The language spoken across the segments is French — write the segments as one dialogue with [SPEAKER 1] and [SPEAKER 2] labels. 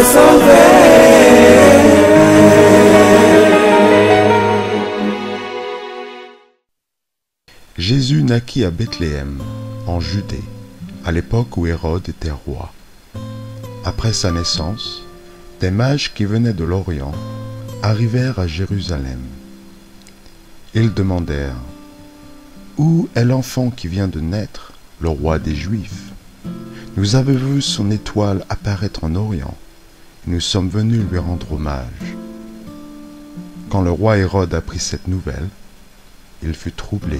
[SPEAKER 1] sauver.
[SPEAKER 2] Jésus naquit à Bethléem, en Judée, à l'époque où Hérode était roi. Après sa naissance, des mages qui venaient de l'Orient arrivèrent à Jérusalem. Ils demandèrent: Où est l'enfant qui vient de naître, le roi des Juifs? Nous avons vu son étoile apparaître en Orient, et nous sommes venus lui rendre hommage. Quand le roi Hérode apprit cette nouvelle, il fut troublé,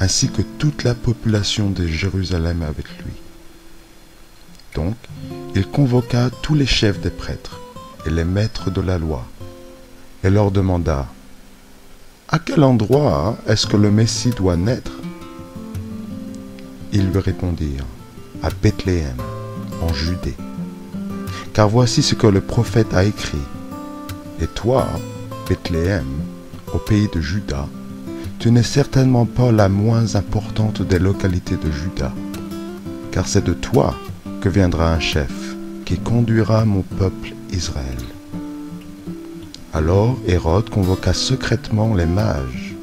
[SPEAKER 2] ainsi que toute la population de Jérusalem avec lui. Donc, il convoqua tous les chefs des prêtres et les maîtres de la loi, et leur demanda: À quel endroit est-ce que le Messie doit naître? Ils lui répondirent: À Bethléem, en Judée. Car voici ce que le prophète a écrit: Et toi, Bethléem, au pays de Juda, tu n'es certainement pas la moins importante des localités de Juda, car c'est de toi que viendra un chef qui conduira mon peuple Israël. Alors Hérode convoqua secrètement les mages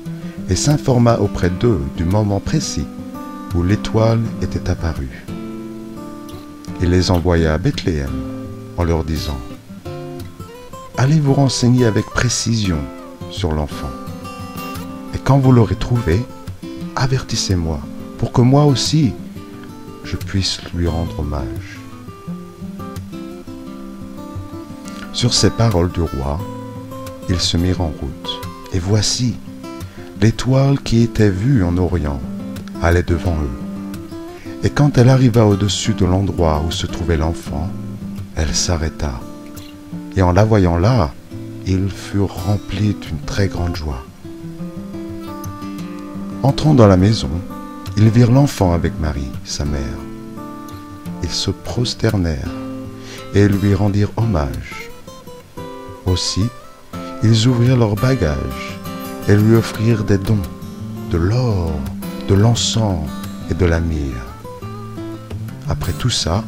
[SPEAKER 2] et s'informa auprès d'eux du moment précis où l'étoile était apparue. Il les envoya à Bethléem en leur disant: Allez vous renseigner avec précision sur l'enfant. Et quand vous l'aurez trouvé, avertissez-moi, pour que moi aussi, je puisse lui rendre hommage. Sur ces paroles du roi, ils se mirent en route. Et voici, l'étoile qui était vue en Orient allait devant eux. Et quand elle arriva au-dessus de l'endroit où se trouvait l'enfant, elle s'arrêta. Et en la voyant là, ils furent remplis d'une très grande joie. Entrant dans la maison, ils virent l'enfant avec Marie, sa mère. Ils se prosternèrent et lui rendirent hommage. Aussi, ils ouvrirent leurs bagages et lui offrirent des dons, de l'or, de l'encens et de la myrrhe. Après tout ça,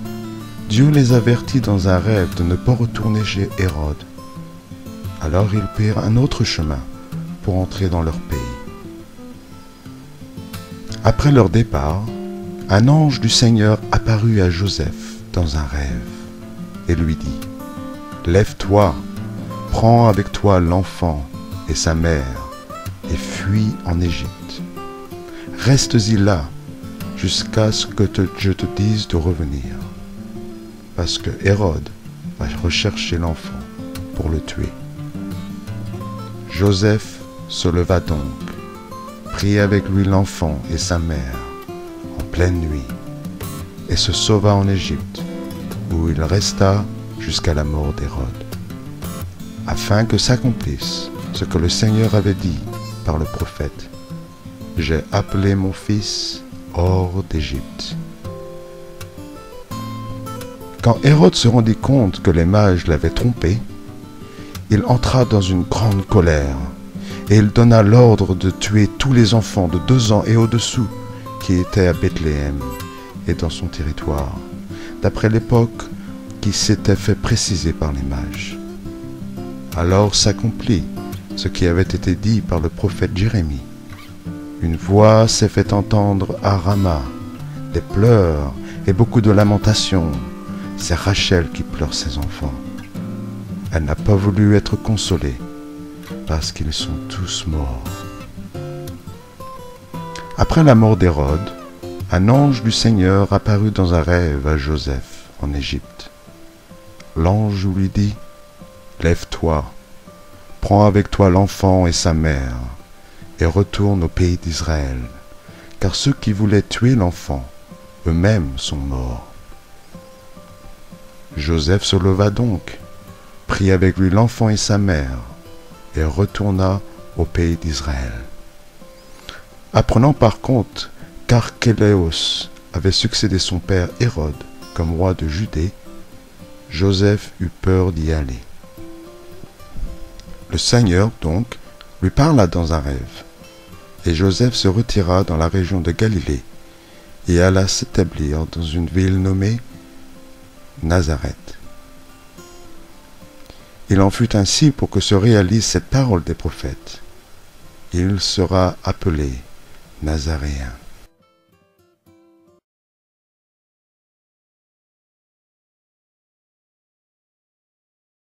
[SPEAKER 2] Dieu les avertit dans un rêve de ne pas retourner chez Hérode. Alors ils prirent un autre chemin pour entrer dans leur pays. Après leur départ, un ange du Seigneur apparut à Joseph dans un rêve et lui dit: Lève-toi, prends avec toi l'enfant et sa mère et fuis en Égypte. Reste-y là jusqu'à ce que je te dise de revenir, parce que Hérode va rechercher l'enfant pour le tuer. Joseph se leva donc, prit avec lui l'enfant et sa mère en pleine nuit, et se sauva en Égypte, où il resta jusqu'à la mort d'Hérode, afin que s'accomplisse ce que le Seigneur avait dit par le prophète: J'ai appelé mon fils hors d'Égypte. Quand Hérode se rendit compte que les mages l'avaient trompé, il entra dans une grande colère, et il donna l'ordre de tuer tous les enfants de 2 ans et au-dessous qui étaient à Bethléem et dans son territoire, d'après l'époque qui s'était fait préciser par les mages. Alors s'accomplit ce qui avait été dit par le prophète Jérémie. Une voix s'est fait entendre à Rama, des pleurs et beaucoup de lamentations. C'est Rachel qui pleure ses enfants. Elle n'a pas voulu être consolée, parce qu'ils sont tous morts. Après la mort d'Hérode, un ange du Seigneur apparut dans un rêve à Joseph en Égypte. L'ange lui dit: Lève-toi, prends avec toi l'enfant et sa mère, et retourne au pays d'Israël, car ceux qui voulaient tuer l'enfant, eux-mêmes sont morts. Joseph se leva donc, prit avec lui l'enfant et sa mère, et retourna au pays d'Israël. Apprenant par contre qu'Archélaos avait succédé son père Hérode comme roi de Judée, Joseph eut peur d'y aller. Le Seigneur, donc, lui parla dans un rêve, et Joseph se retira dans la région de Galilée et alla s'établir dans une ville nommée Nazareth. Il en fut ainsi pour que se réalise cette parole des prophètes. Il sera appelé Nazaréen.